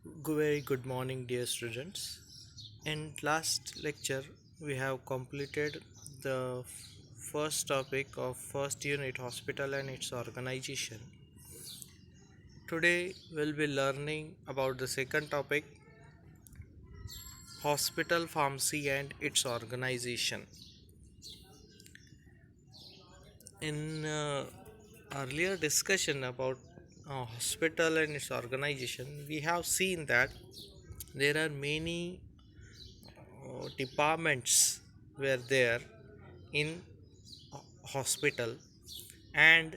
Very good morning, dear students. In last lecture, we have completed the first topic of first unit hospital and its organization. Today, we'll be learning about the second topic hospital pharmacy and its organization. In earlier discussion about hospital and its organization, we have seen that there are many departments were there in hospital, and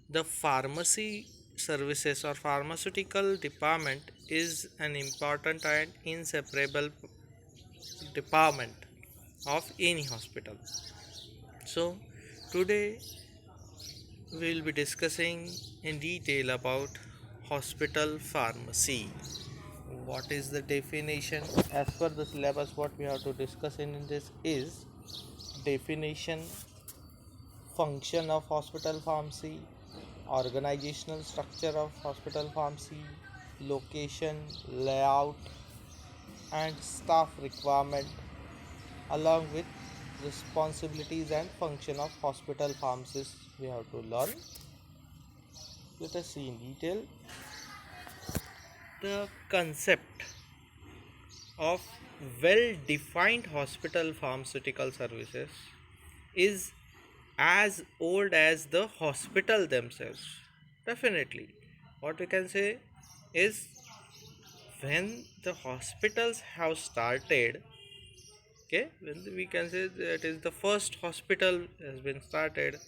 the pharmacy services or pharmaceutical department is an important and inseparable department of any hospital. So today we will be discussing in detail about hospital pharmacy. What is the definition? As per the syllabus, what we have to discuss in this is definition, function of hospital pharmacy, organizational structure of hospital pharmacy, location, layout, and staff requirement, along with responsibilities and function of hospital pharmacist. We have to learn. Let us see in detail the concept of well defined hospital pharmaceutical services is as old as the hospital themselves. Definitely, what we can say is when the hospitals have started, okay, when we can say that is the first hospital has been started,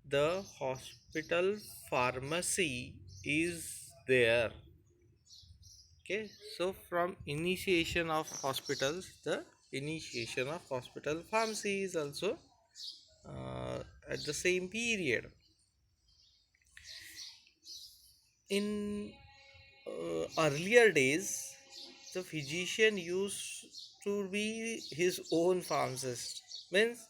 the hospital pharmacy is there. Okay, so from initiation of hospitals, the initiation of hospital pharmacy is also at the same period. In earlier days, the physician used to be his own pharmacist. Means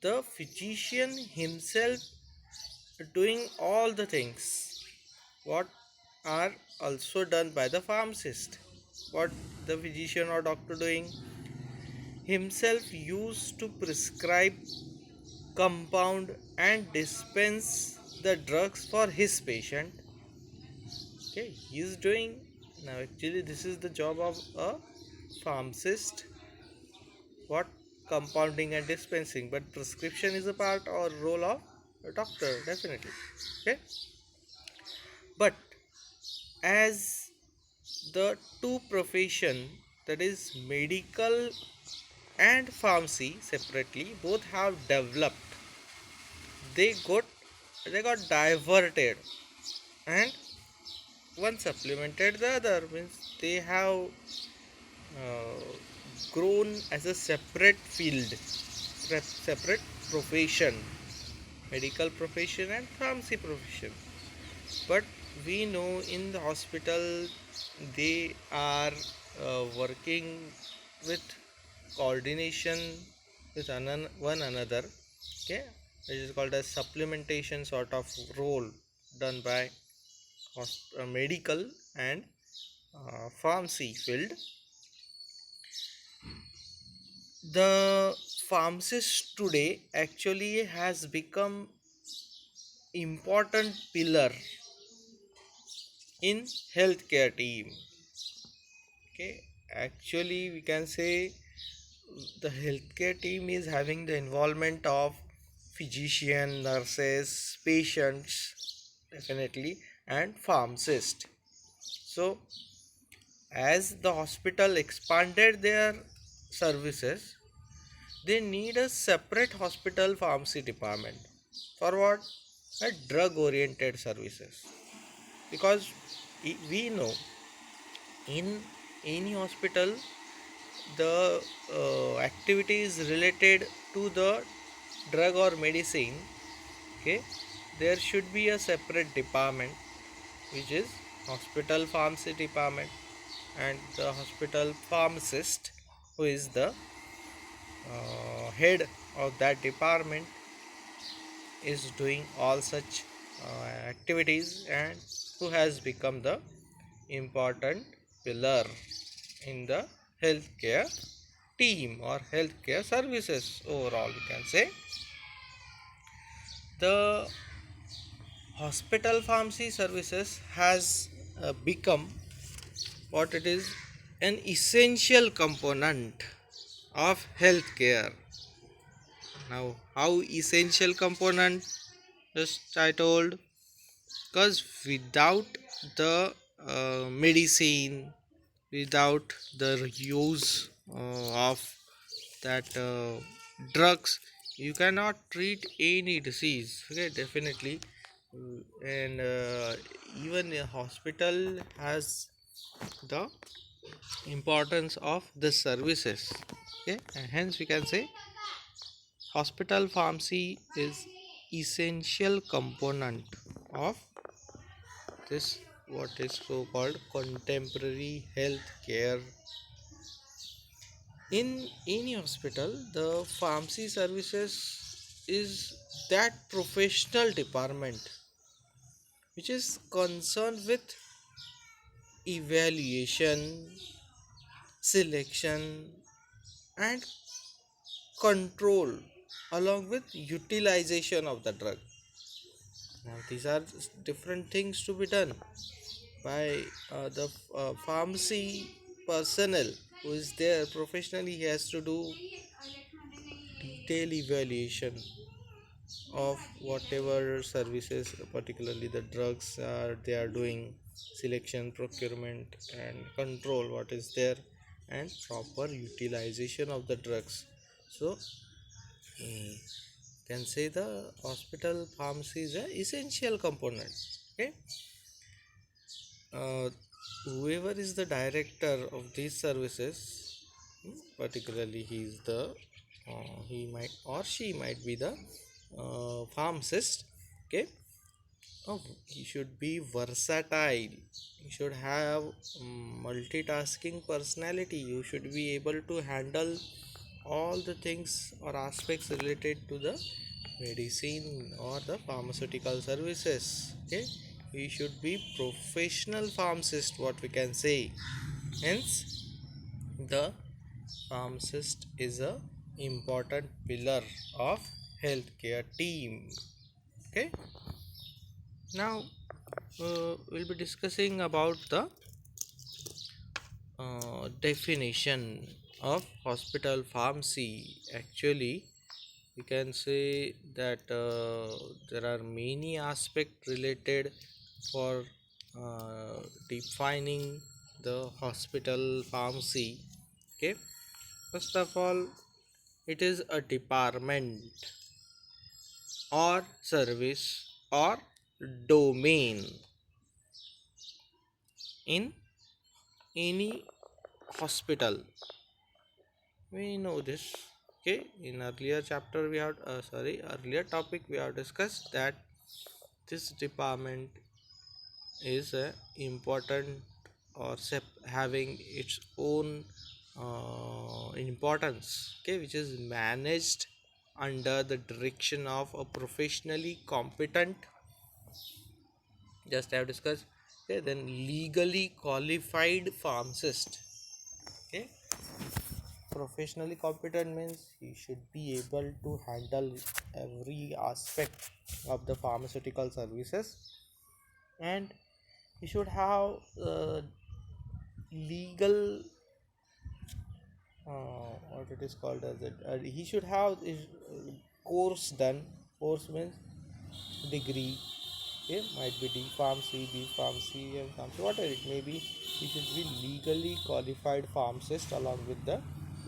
the physician himself doing all the things what are also done by the pharmacist. What the physician or doctor doing himself used to prescribe, compound, and dispense the drugs for his patient. Okay, he is doing now. Actually, this is the job of a pharmacist. What compounding and dispensing, but prescription is a part or role of a doctor, definitely. Okay, but as the two profession, that is medical and pharmacy separately, both have developed, they got they got diverted, and one supplemented the other. Means they have uh, grown as a separate field, separate profession, medical profession and pharmacy profession. But we know in the hospital they are working with coordination with one another. Okay, which is called as supplementation sort of role done by medical and pharmacy field. The pharmacist today actually has become important pillar in healthcare team. Okay, actually we can say the healthcare team is having the involvement of physician, nurses, patients, definitely, and pharmacist. So as the hospital expanded their services, they need a separate hospital pharmacy department. For what? A drug oriented services. Because we know in any hospital the activities related to the drug or medicine, okay, there should be a separate department which is hospital pharmacy department, and the hospital pharmacist, who is the head of that department, is doing all such activities and who has become the important pillar in the healthcare team or healthcare services overall, we can say. The hospital pharmacy services has become what it is, an essential component of healthcare. Now, how essential component? Just I told, because without the medicine, without the use of that drugs, you cannot treat any disease. Okay, definitely. And even a hospital has the importance of the services. Okay, and hence we can say hospital pharmacy is essential component of this, what is so called contemporary health care. In any hospital, the pharmacy services is that professional department which is concerned with evaluation, selection, and control along with utilization of the drug. Now, these are different things to be done by the pharmacy personnel who is there professionally. He has to do detailed evaluation of whatever services, particularly the drugs, are they are doing, selection, procurement, and control what is there, and proper utilization of the drugs. So, can say the hospital pharmacy is an essential component. Okay, uh, whoever is the director of these services, particularly he is the he might or she might be the pharmacist. Okay, he should be versatile. He should have multitasking personality. You should be able to handle all the things or aspects related to the medicine or the pharmaceutical services. Okay, he should be professional pharmacist, what we can say. Hence, the pharmacist is a important pillar of healthcare team. Okay, now we'll be discussing about the definition of hospital pharmacy. Actually, we can say that there are many aspects related for defining the hospital pharmacy. Okay, first of all, it is a department or service or domain in any hospital. We know this. Okay, in earlier chapter we have earlier topic we have discussed that this department is important or having its own importance. Okay, which is managed under the direction of a professionally competent, just I have discussed. Okay, then legally qualified pharmacist. Okay, professionally competent means he should be able to handle every aspect of the pharmaceutical services, and he should have legal what it is called as it he should have his course done. Course means degree. Okay, might be D pharmacy, B pharmacy, and pharmacy, whatever it may be. He should be legally qualified pharmacist along with the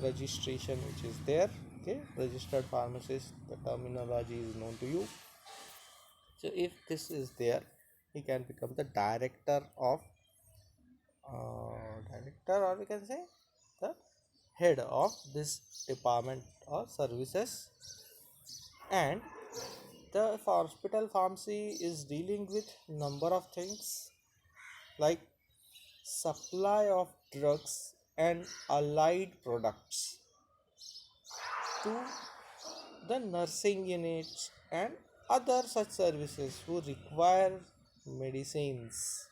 registration which is there. Okay, registered pharmacist, the terminology is known to you. So if this is there, he can become the director, or we can say the head of this department or services. And the hospital pharmacy is dealing with number of things like supply of drugs and allied products to the nursing units and other such services who require medicines.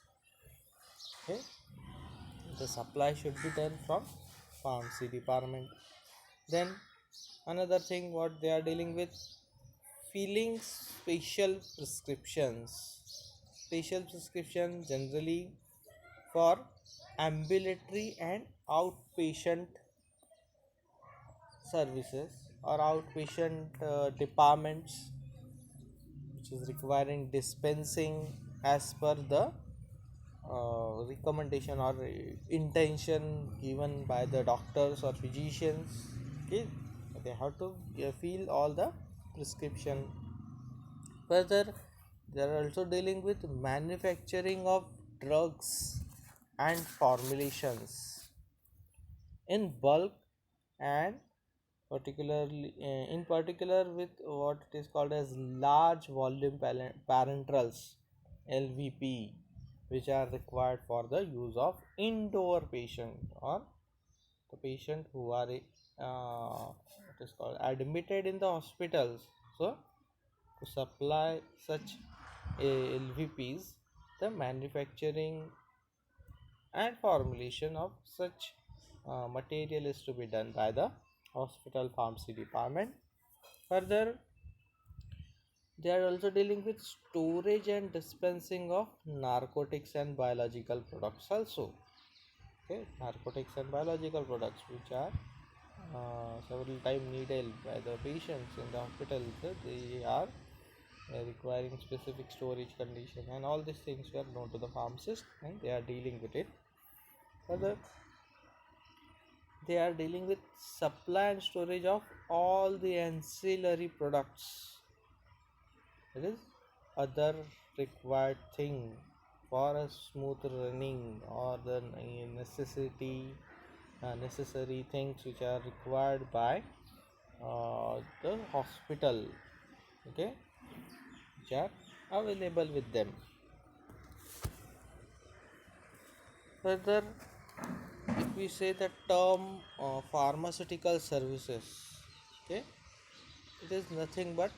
Okay, the supply should be done from pharmacy department. Then another thing what they are dealing with, filling special prescription generally for ambulatory and outpatient services or outpatient departments, which is requiring dispensing as per the recommendation or intention given by the doctors or physicians. Okay, they have to fill all the prescription. Further, they are also dealing with manufacturing of drugs and formulations in bulk, and particularly in particular with what it is called as large volume parenterals, LVP, which are required for the use of indoor patient or the patient who are what is called admitted in the hospitals. So to supply such LVPs, the manufacturing and formulation of such material is to be done by the hospital pharmacy department. Further, they are also dealing with storage and dispensing of narcotics and biological products also. Okay, narcotics and biological products which are several time needed by the patients in the hospital. So they are requiring specific storage condition, and all these things were known to the pharmacist and they are dealing with it. Further, they are dealing with supply and storage of all the ancillary products, that is other required thing for a smooth running or the necessary things which are required by the hospital. Okay, which are available with them. Further, if we say the term pharmaceutical services, okay, it is nothing but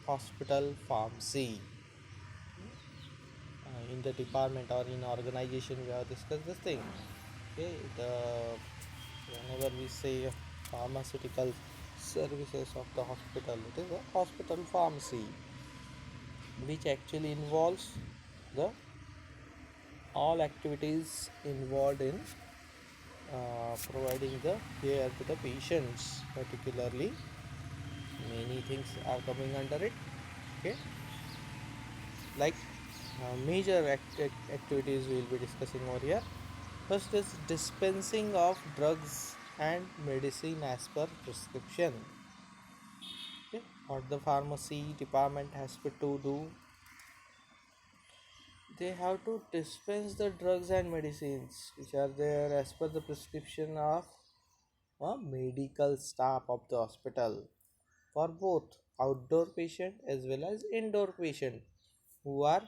hospital pharmacy. In the department or in organization we have discussed this thing. Okay, the whenever we say pharmaceutical services of the hospital, it is a hospital pharmacy which actually involves the all activities involved in providing the care to the patients. Particularly many things are coming under it. Okay, like major activities we will be discussing over here. First is dispensing of drugs and medicine as per prescription. Okay, what the pharmacy department has to do, they have to dispense the drugs and medicines which are there as per the prescription of a medical staff of the hospital for both outdoor patient as well as indoor patient who are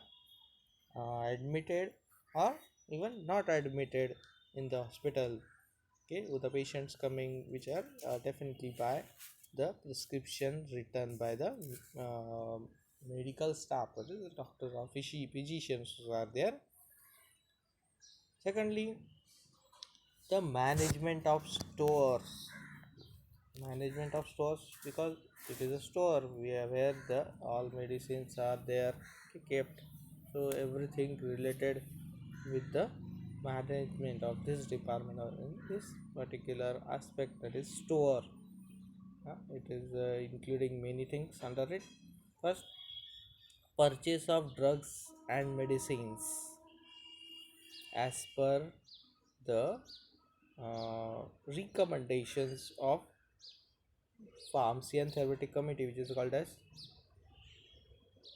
admitted or even not admitted in the hospital. Okay, with the patients coming which are definitely by the prescription written by the uh, medical staff, that is the doctors or physicians who are there. Secondly, the management of stores, because it is a store where the all medicines are there kept. So everything related with the management of this department or in this particular aspect, that is store. It is including many things under it. First, purchase of drugs and medicines as per the recommendations of pharmacy and therapeutic committee, which is called as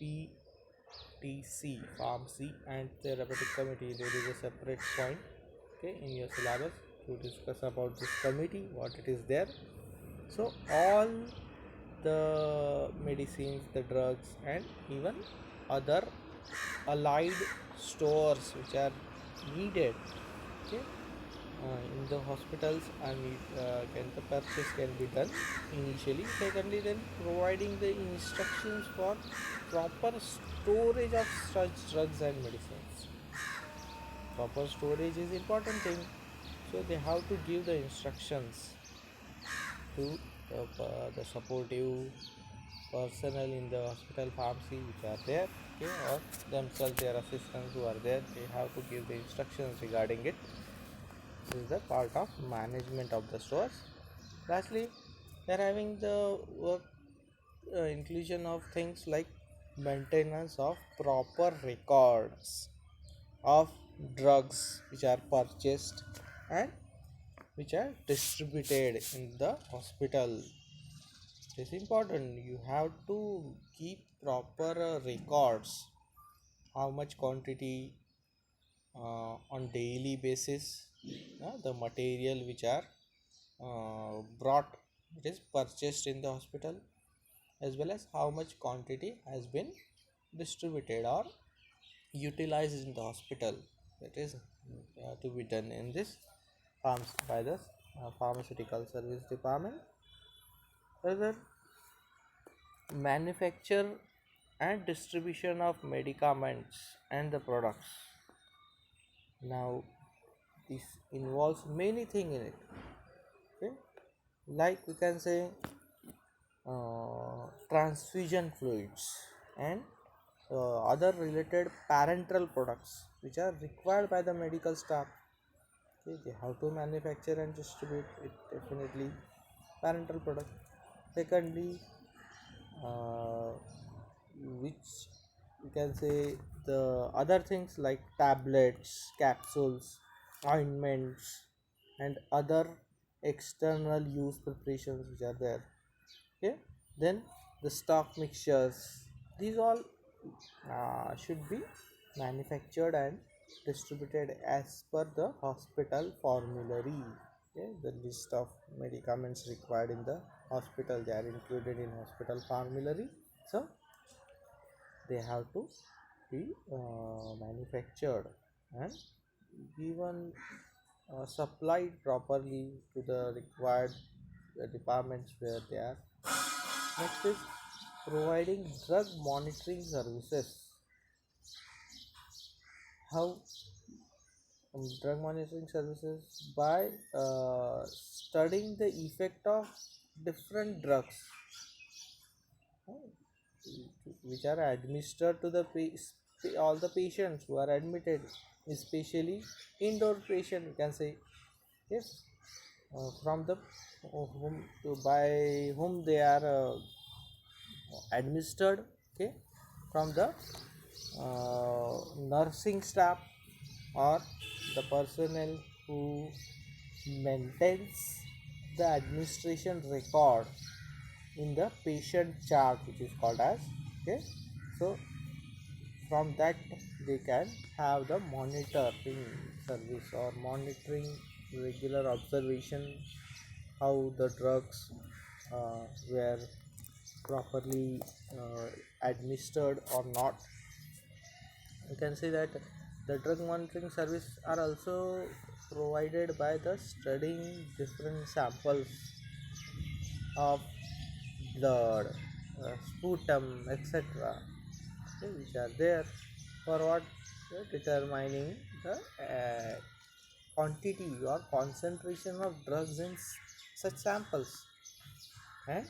PTC, pharmacy and therapeutic committee. There is a separate point, okay, in your syllabus to discuss about this committee, what it is there. So all the medicines, the drugs, and even other allied stores which are needed, okay, in the hospitals, and can the purchase can be done initially. Secondly, then providing the instructions for proper storage of such drugs and medicines. Proper storage is important thing. So they have to give the instructions to the supportive personnel in the hospital pharmacy which are there, okay, or themselves their assistants who are there, they have to give the instructions regarding it. This is the part of management of the stores. Lastly, they are having the work inclusion of things like maintenance of proper records of drugs which are purchased and which are distributed in the hospital. It is important. You have to keep proper records how much quantity on daily basis, the material which are brought, it is purchased in the hospital, as well as how much quantity has been distributed or utilized in the hospital. That is to be done in this by the pharmaceutical service department. Further, manufacture and distribution of medicaments and the products. Now this involves many things in it, okay, like we can say transfusion fluids and other related parenteral products which are required by the medical staff. Okay, they have to manufacture and distribute it, definitely parenteral product. Secondly, uh, which you can say the other things like tablets, capsules, ointments, and other external use preparations which are there. Okay, then the stock mixtures, these all should be manufactured and distributed as per the hospital formulary. Okay, the list of medicaments required in the hospital, they are included in hospital formulary. So they have to be manufactured and given supplied properly to the required departments where they are. Next is providing drug monitoring services. How drug monitoring services by studying the effect of different drugs which are administered to the all the patients who are admitted, especially indoor patient, you can say. Yes, from the whom to by whom they are administered, okay, from the nursing staff or the personnel who maintains the administration record in the patient chart which is called as, okay, so from that they can have the monitoring service or monitoring regular observation how the drugs were properly administered or not. You can say that the drug monitoring service are also provided by the studying different samples of blood, sputum, etc., okay, which are there for what, determining the quantity or concentration of drugs in such samples, and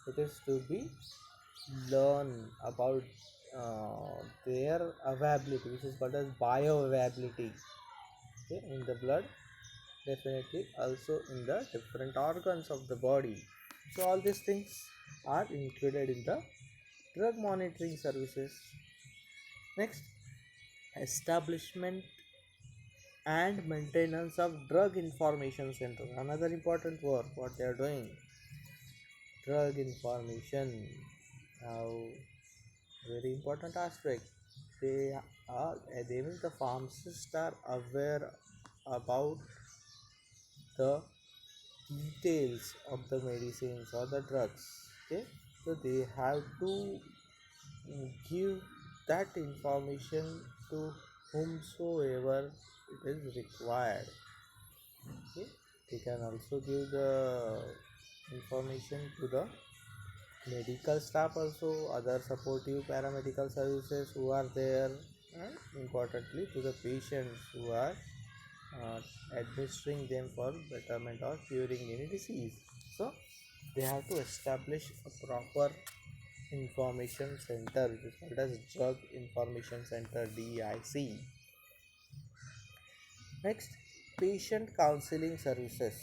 it is to be learn about their availability, which is called as bioavailability, okay, in the blood, definitely also in the different organs of the body. So all these things are included in the drug monitoring services. Next, establishment and maintenance of drug information center, another important work what they are doing. Drug information, now very important aspect. They they mean the pharmacists are aware about the details of the medicines or the drugs, okay, so they have to give that information to whomsoever it is required. Okay, they can also give the information to the medical staff, also other supportive paramedical services who are there, and importantly to the patients who are uh, administering them for betterment or curing any disease. So they have to establish a proper information center, which is called as drug information center, DIC. Next, patient counseling services.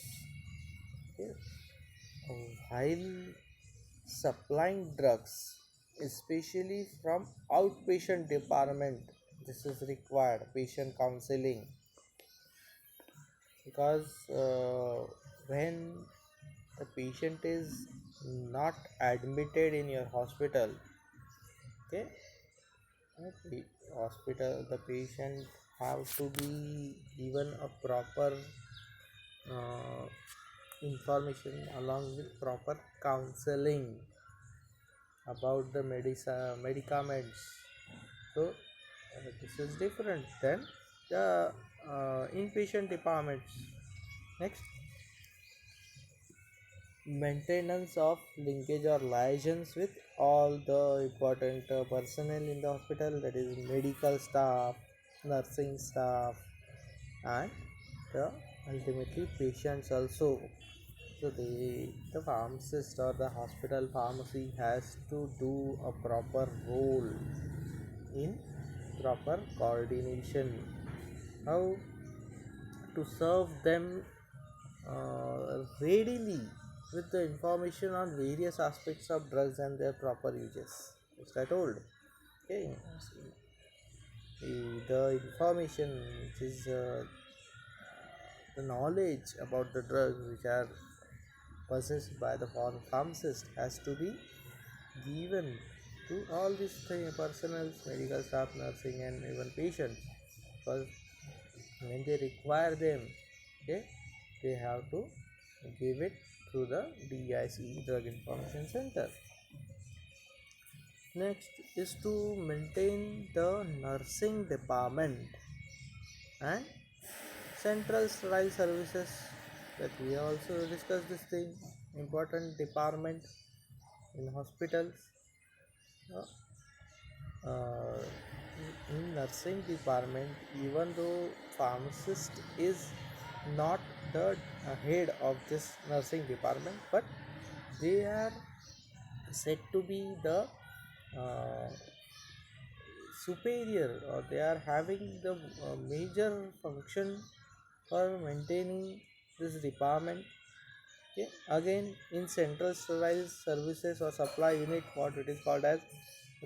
Okay. While supplying drugs, especially from outpatient department, this is required patient counseling, because when the patient is not admitted in your hospital, okay, hospital, the patient have to be given a proper uh, information along with proper counseling about the medicaments. So this is different than the inpatient departments. Next, maintenance of linkage or liaisons with all the important personnel in the hospital, that is medical staff, nursing staff, and the ultimately patients also. So the pharmacist or the hospital pharmacy has to do a proper role in proper coordination, how to serve them readily with the information on various aspects of drugs and their proper uses, as I told. Okay, the information which is the knowledge about the drugs which are possessed by the pharmacist has to be given to all these three personnel, medical staff, nursing, and even patients. Because when they require them, okay, they have to give it through the DIC, Drug Information Center. Next is to maintain the nursing department and central sterile services, that we also discussed this thing, important department in hospitals. Uh, uh, in nursing department, even though pharmacist is not the head of this nursing department, but they are said to be the uh, superior, or they are having the major function for maintaining this department. Okay. Again, in central sterile services or supply unit, what it is called as,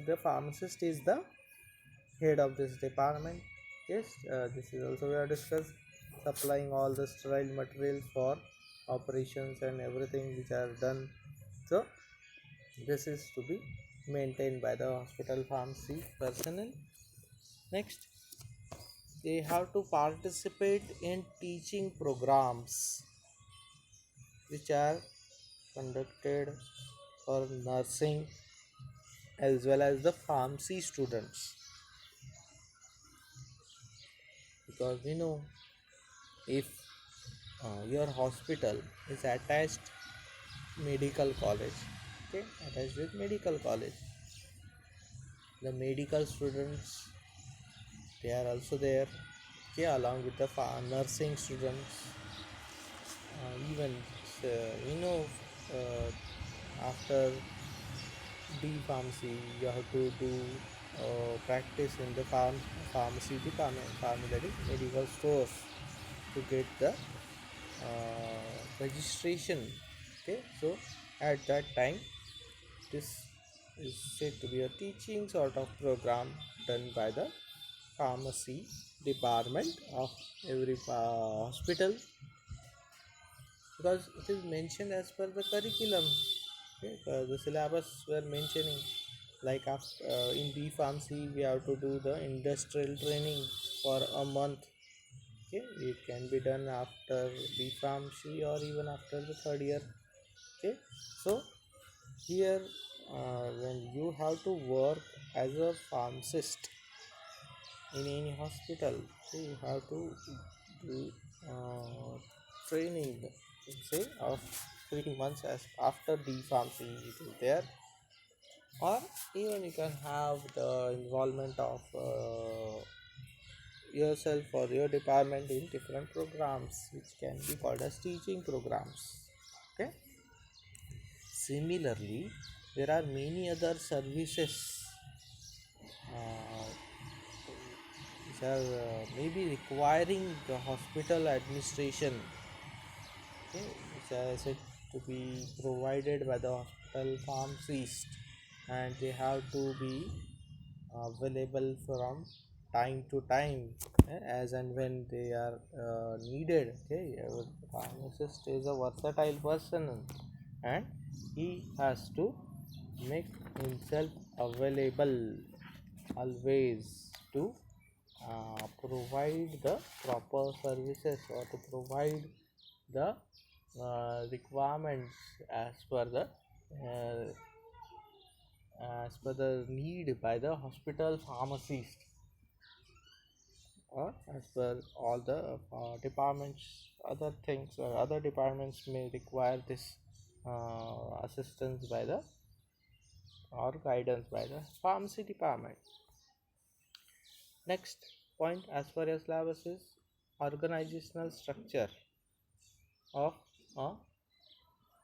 the pharmacist is the head of this department. Yes, this is also we have discussed, supplying all the sterile material for operations and everything which are done. So this is to be maintained by the hospital pharmacy personnel. Next, they have to participate in teaching programs which are conducted for nursing as well as the pharmacy students, because we know if your hospital is attached medical college, okay, attached with medical college, the medical students, they are also there, okay, along with the nursing students. Even after D pharmacy you have to do practice in the pharmacy department, that is medical stores, to get the registration. Okay, so at that time, this is said to be a teaching sort of program done by the pharmacy department of every hospital, because it is mentioned as per the curriculum. Okay, the syllabus were mentioning, like after, in B pharmacy we have to do the industrial training for a month. Okay, it can be done after B pharmacy or even after the third year. Okay, so here, when you have to work as a pharmacist in any hospital, so you have to do training, say, of 3 months as after D pharmacy it is there. or even you can have the involvement of yourself or your department in different programs which can be called as teaching programs. Okay, similarly there are many other services uh, which are maybe requiring the hospital administration, okay, which are said to be provided by the hospital pharmacist, and they have to be available from time to time, as and when they are needed. Okay, our pharmacist is a versatile person, and he has to make himself available always to provide the proper services or to provide the requirements uh, as per the need by the hospital pharmacist, or as per all the departments. Other things or other departments may require this assistance by the or guidance by the pharmacy department. Next point, as far as syllabus is organizational structure of a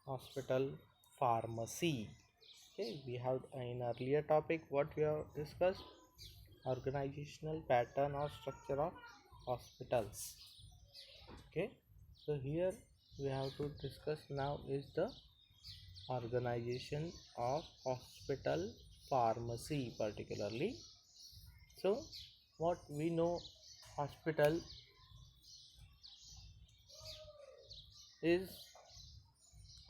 hospital pharmacy. Okay, we have in earlier topic what we have discussed, organizational pattern or structure of hospitals. Okay, so here we have to discuss now is the organization of hospital pharmacy particularly. So what we know, hospital is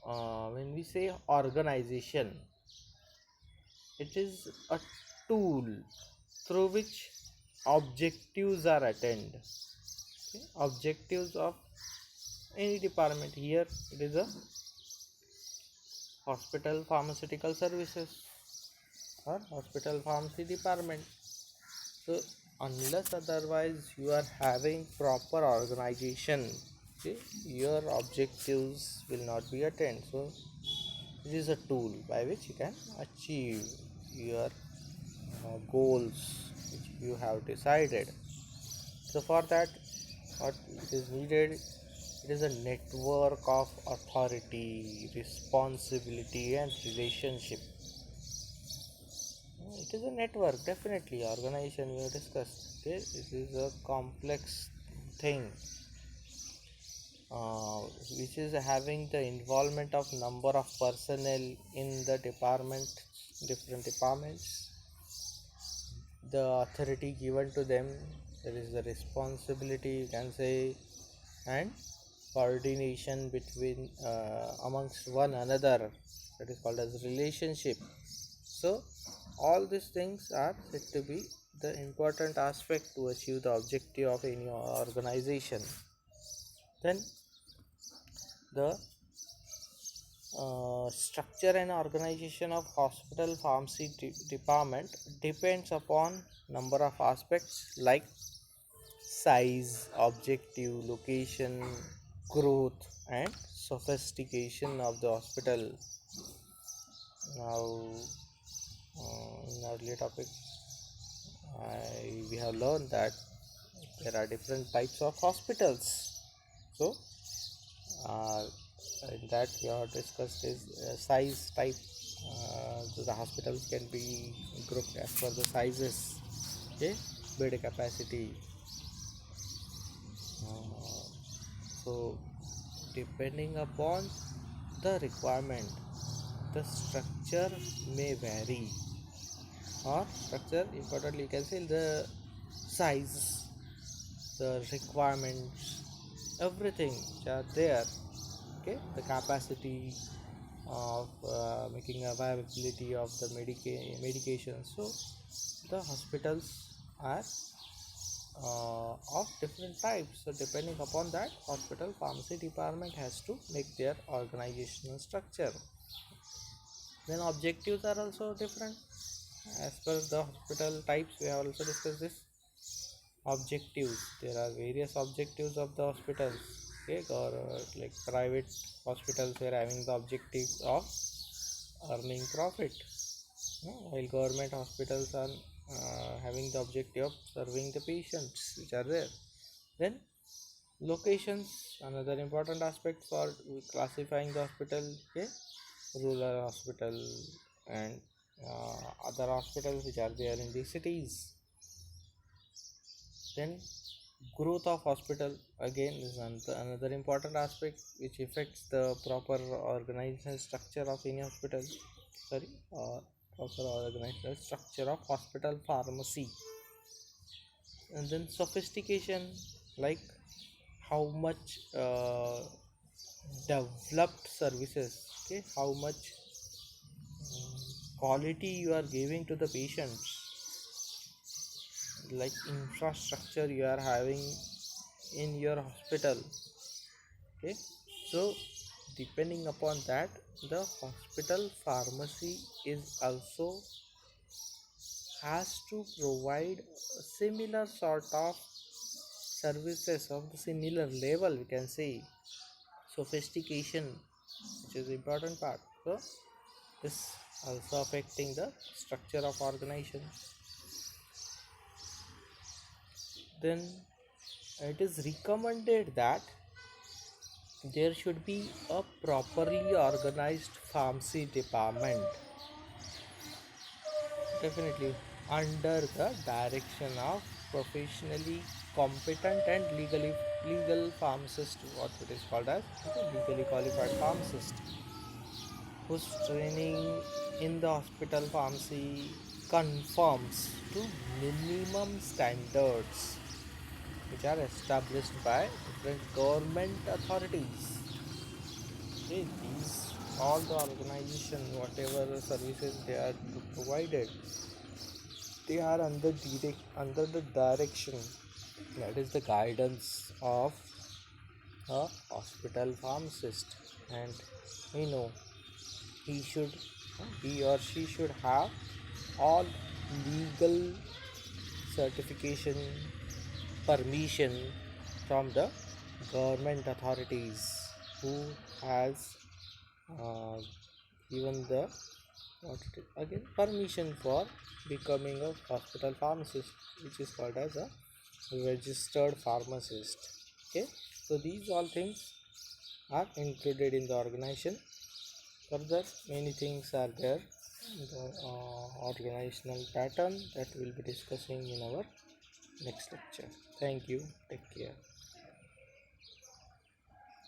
when we say organization, it is a tool through which objectives are attained. Okay? Objectives of any department, here it is a hospital pharmaceutical services or hospital pharmacy department. So unless otherwise you are having proper organization, okay, your objectives will not be attained. So it is a tool by which you can achieve your goals which you have decided. So for that, what is needed, it is a network of authority, responsibility and relationship. It is a network, definitely. Organization we have discussed, okay, it is a complex thing, uh, which is having the involvement of number of personnel in the department, different departments, the authority given to them, there is the responsibility you can say, and coordination between amongst one another, that is called as relationship. So all these things are said to be the important aspect to achieve the objective of any organization. Then the structure and organization of hospital pharmacy department depends upon number of aspects like size, objective, location, growth and sophistication of the hospital. Now in earlier topic we have learned that there are different types of hospitals. So uh, in that we have discussed is size type. The hospitals can be grouped as per the sizes, okay, bed capacity. So depending upon the requirement, the structure may vary, or structure importantly you can say the size, the requirements, everything which are there, okay, the capacity of making availability of the medication. So the hospitals are of different types, so depending upon that, hospital pharmacy department has to make their organizational structure. Then objectives are also different as per the hospital types. We have also discussed this objectives. There are various objectives of the hospitals, okay, or like private hospitals were having the objective of earning profit, While government hospitals are having the objective of serving the patients which are there. Then locations, another important aspect for classifying the hospital. Okay, rural hospital and other hospitals which are there in the cities. Then growth of hospital again is another important aspect which affects the proper organizational structure of any hospital. Sorry, proper organizational structure of hospital pharmacy. And then sophistication, like how much developed services, okay, how much quality you are giving to the patients, like infrastructure you are having in your hospital. Okay, so depending upon that, the hospital pharmacy is also has to provide a similar sort of services of the similar level, we can say. Sophistication, which is the important part, so this also affecting the structure of organization. Then it is recommended that there should be a properly organized pharmacy department, definitely under the direction of professionally competent and legal pharmacist, what it is called as legally qualified pharmacist, whose training in the hospital pharmacy conforms to minimum standards which are established by different government authorities. Okay, these all the organization, whatever services they are provided, they are under the direction, that is the guidance of a hospital pharmacist. And we know he should he or she should have all legal certification permission from the government authorities who has uh, given the what it is, again, permission for becoming a hospital pharmacist, which is called as a registered pharmacist. Okay, so these all things are included in the organization. Further, many things are there in the organizational pattern that we will be discussing in our next lecture. Thank you. Take care.